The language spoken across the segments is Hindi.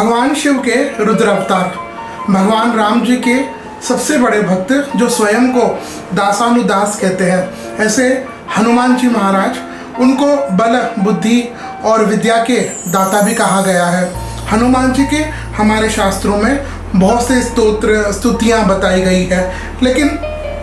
भगवान शिव के रुद्र अवतार, भगवान राम जी के सबसे बड़े भक्त जो स्वयं को दासानुदास कहते हैं, ऐसे हनुमान जी महाराज, उनको बल, बुद्धि और विद्या के दाता भी कहा गया है। हनुमान जी के हमारे शास्त्रों में बहुत से स्तोत्र स्तुतियाँ बताई गई है, लेकिन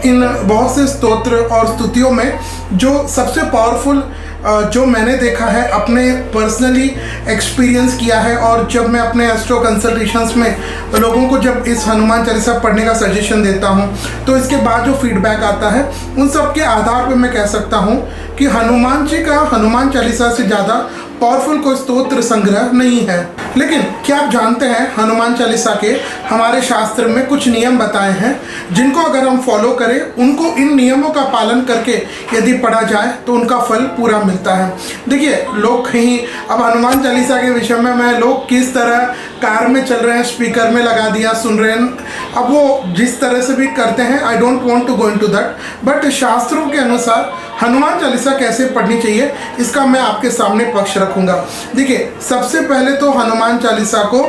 इन बहुत से स्तोत्र और स्तुतियों में जो सबसे पावरफुल जो मैंने देखा है, अपने पर्सनली एक्सपीरियंस किया है, और जब मैं अपने एस्ट्रो कंसल्टेशंस में लोगों को जब इस हनुमान चालीसा पढ़ने का सजेशन देता हूं, तो इसके बाद जो फीडबैक आता है उन सब के आधार पर मैं कह सकता हूं कि हनुमान जी का हनुमान चालीसा से ज़्यादा पावरफुल कोई स्तोत्र संग्रह नहीं है। लेकिन क्या आप जानते हैं, हनुमान चालीसा के हमारे शास्त्र में कुछ नियम बताए हैं जिनको अगर हम फॉलो करें, उनको इन नियमों का पालन करके यदि पढ़ा जाए तो उनका फल पूरा मिलता है। देखिए, लोग कहीं अब हनुमान चालीसा के विषय में लोग किस तरह कार में चल रहे हैं, स्पीकर में लगा दिया, सुन रहे हैं, अब वो जिस तरह से भी करते हैं, I don't want to go into that, but शास्त्रों के अनुसार हनुमान चालीसा कैसे पढ़नी चाहिए इसका मैं आपके सामने पक्ष रखूंगा। देखिए, सबसे पहले तो हनुमान चालीसा को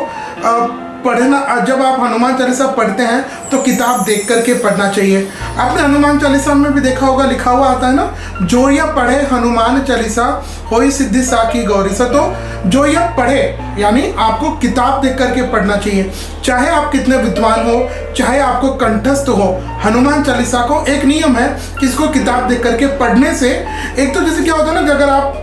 पढ़ना, जब आप हनुमान चालीसा पढ़ते हैं तो किताब देख करके पढ़ना चाहिए। आपने हनुमान चालीसा में भी देखा होगा, लिखा हुआ आता है ना, जो यह पढ़े हनुमान चालीसा होई सिद्धि साखी गौरी सा। तो जो यह पढ़े यानी आपको किताब देख करके पढ़ना चाहिए, चाहे आप कितने विद्वान हो, चाहे आपको कंठस्थ हो। हनुमान चालीसा को एक नियम है कि इसको किताब देख करके पढ़ने से, एक तो जैसे क्या होता है ना कि अगर आप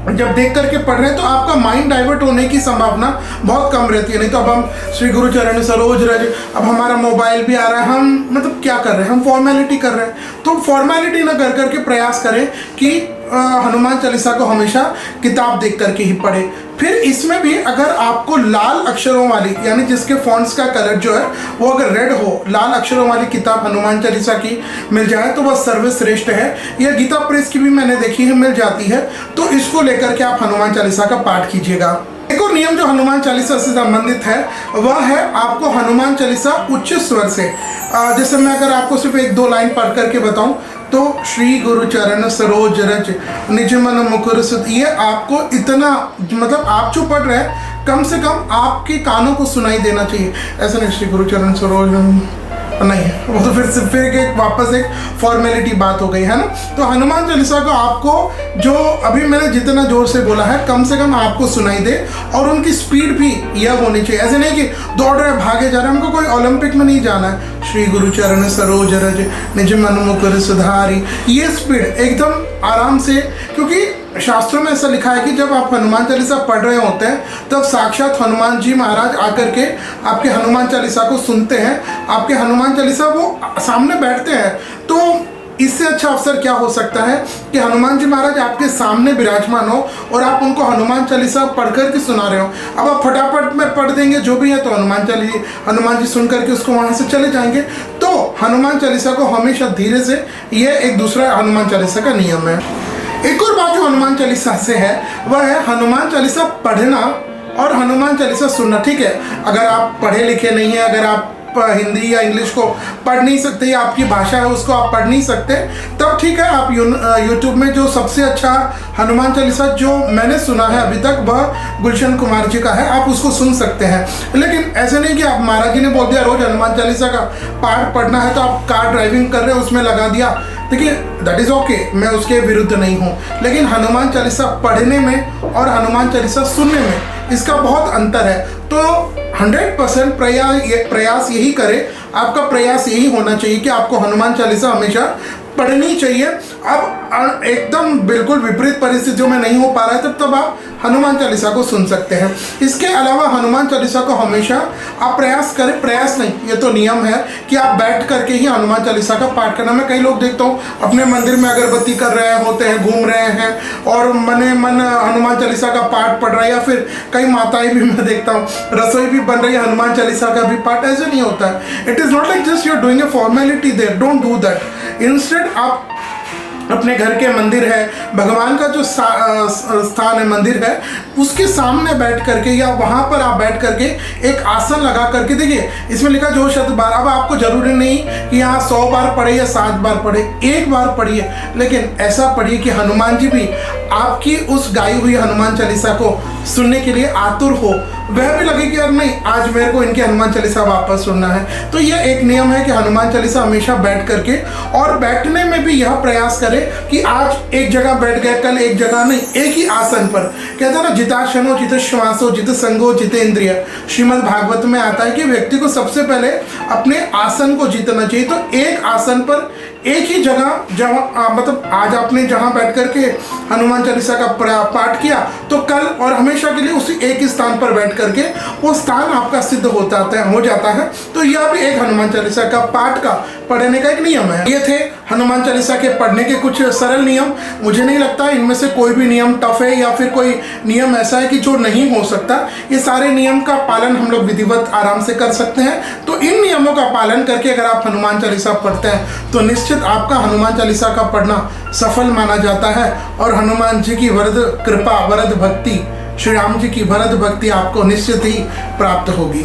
जब देख करके पढ़ रहे हैं तो आपका माइंड डाइवर्ट होने की संभावना बहुत कम रहती है। नहीं तो अब हम श्री गुरु चरण सरोज रज, अब हमारा मोबाइल भी आ रहा है, हम मतलब क्या कर रहे हैं, हम फॉर्मेलिटी कर रहे हैं। तो फॉर्मेलिटी ना कर करके प्रयास करें कि हनुमान चालीसा को हमेशा किताब देख करके ही पढ़े। फिर इसमें भी अगर आपको लाल अक्षरों वाली, यानी जिसके फॉन्ट्स का कलर जो है वो अगर रेड हो, लाल अक्षरों वाली किताब हनुमान चालीसा की मिल जाए तो वह सर्वश्रेष्ठ है। यह गीता प्रेस की भी मैंने देखी है, मिल जाती है, तो इसको लेकर के आप हनुमान चालीसा का पाठ कीजिएगा। एक और नियम जो हनुमान चालीसा से संबंधित है वह है आपको हनुमान चालीसा उच्च स्वर से, जैसे मैं अगर आपको सिर्फ एक दो लाइन पढ़ करके बताऊं तो श्री गुरु चरण सरोज रज निज मन मुकुर सुध, ये आपको इतना, मतलब आप जो पढ़ रहे हैं कम से कम आपके कानों को सुनाई देना चाहिए। ऐसा नहीं श्री गुरु चरण सरोज नहीं, वो तो फिर एक वापस एक फॉर्मेलिटी बात हो गई है ना। तो हनुमान चालीसा को आपको जो अभी मैंने जितना जोर से बोला है कम से कम आपको सुनाई दे, और उनकी स्पीड भी यह होनी चाहिए। ऐसे नहीं कि दौड़ रहे भागे जा रहे हैं, हमको कोई ओलंपिक में नहीं जाना है। श्री गुरु चरण सरोज रज निज मन मुकुर सुधारी, ये स्पीड एकदम आराम से, क्योंकि शास्त्रों में ऐसा लिखा है कि जब आप हनुमान चालीसा पढ़ रहे होते हैं तब साक्षात हनुमान जी महाराज आकर के आपके हनुमान चालीसा को सुनते हैं, आपके हनुमान चालीसा वो सामने बैठते हैं। तो इससे अच्छा अवसर क्या हो सकता है कि हनुमान जी महाराज आपके सामने विराजमान हो और आप उनको हनुमान चालीसा पढ़ कर के सुना रहे हो। अब आप फटाफट में पढ़ देंगे जो भी है तो हनुमान जी सुन करके उसको वहाँ से चले जाएंगे। तो हनुमान चालीसा को हमेशा धीरे से, ये एक दूसरा हनुमान चालीसा का नियम है। एक और बात जो हनुमान चालीसा से है वह है हनुमान चालीसा पढ़ना और हनुमान चालीसा सुनना। ठीक है, अगर आप पढ़े लिखे नहीं हैं, अगर आप हिंदी या इंग्लिश को पढ़ नहीं सकते या आपकी भाषा है उसको आप पढ़ नहीं सकते, तब ठीक है, आप यूट्यूब में जो सबसे अच्छा हनुमान चालीसा जो मैंने सुना है अभी तक वह गुलशन कुमार जी का है, आप उसको सुन सकते हैं। लेकिन ऐसे नहीं कि आप महाराज जी ने बोल दिया रोज हनुमान चालीसा का पाठ पढ़ना है तो आप कार ड्राइविंग कर रहे हो उसमें लगा दिया। देखिए, दैट इज़ ओके, मैं उसके विरुद्ध नहीं हूँ, लेकिन हनुमान चालीसा पढ़ने में और हनुमान चालीसा सुनने में इसका बहुत अंतर है। तो 100% प्रयास यही करें, आपका प्रयास यही होना चाहिए कि आपको हनुमान चालीसा हमेशा पढ़नी चाहिए। अब एकदम बिल्कुल विपरीत परिस्थितियों में नहीं हो पा रहा है तब आप हनुमान चालीसा को सुन सकते हैं। इसके अलावा हनुमान चालीसा को हमेशा आप प्रयास करें, प्रयास नहीं, ये तो नियम है कि आप बैठ करके ही हनुमान चालीसा का पाठ करना। मैं कई लोग देखता हूँ अपने मंदिर में अगरबत्ती कर रहे होते हैं, घूम रहे हैं और मने मन हनुमान चालीसा का पाठ पढ़ रहा है, या फिर कई माताएं भी मैं देखता हूँ रसोई भी बन रही है, हनुमान चालीसा का भी पाठ। ऐसे नहीं होता है। It is not like just you are doing a formality there, don't do that. Instead आप अपने घर के मंदिर है, भगवान का जो स्थान है, मंदिर है, उसके सामने बैठ करके या वहाँ पर आप बैठ करके एक आसन लगा करके, देखिए इसमें लिखा जो शत बार, अब आपको जरूरी नहीं कि यहाँ 100 बार पढ़े या 7 बार पढ़े, एक बार पढ़िए, लेकिन ऐसा पढ़िए कि हनुमान जी भी आपकी उस गाई हुई हनुमान चालीसा को सुनने के लिए आतुर हो, वह भी लगे कि यार नहीं, आज मेरे को इनके हनुमान चालीसा वापस सुनना है। तो यह एक नियम है कि हनुमान चालीसा हमेशा बैठ करके, और बैठने में भी यह प्रयास करें कि आज एक जगह बैठ गए, कल एक जगह नहीं, एक ही आसन पर। कहते हैं ना, जिताशनो जित श्वासो जित संगो जितेंद्रिय। श्रीमद् भागवत में आता है कि व्यक्ति को सबसे पहले अपने आसन को जीतना चाहिए। तो एक आसन पर एक ही जगह, जहाँ मतलब आज आपने जहाँ बैठ करके हनुमान चालीसा का पाठ किया, तो कल और हमेशा के लिए उसी एक ही स्थान पर बैठ करके वो स्थान आपका सिद्ध हो जाता है। तो यह भी एक हनुमान चालीसा का पाठ का पढ़ने का एक नियम है। ये थे हनुमान चालीसा के पढ़ने के कुछ सरल नियम। मुझे नहीं लगता इनमें से कोई भी नियम टफ है या फिर कोई नियम ऐसा है कि जो नहीं हो सकता। ये सारे नियम का पालन हम लोग विधिवत आराम से कर सकते हैं। तो इन नियमों का पालन करके अगर आप हनुमान चालीसा पढ़ते हैं तो निश्चित आपका हनुमान चालीसा का पढ़ना सफल माना जाता है, और हनुमान जी की वरद कृपा, वरद भक्ति, श्री राम जी की वरद भक्ति आपको निश्चित ही प्राप्त होगी।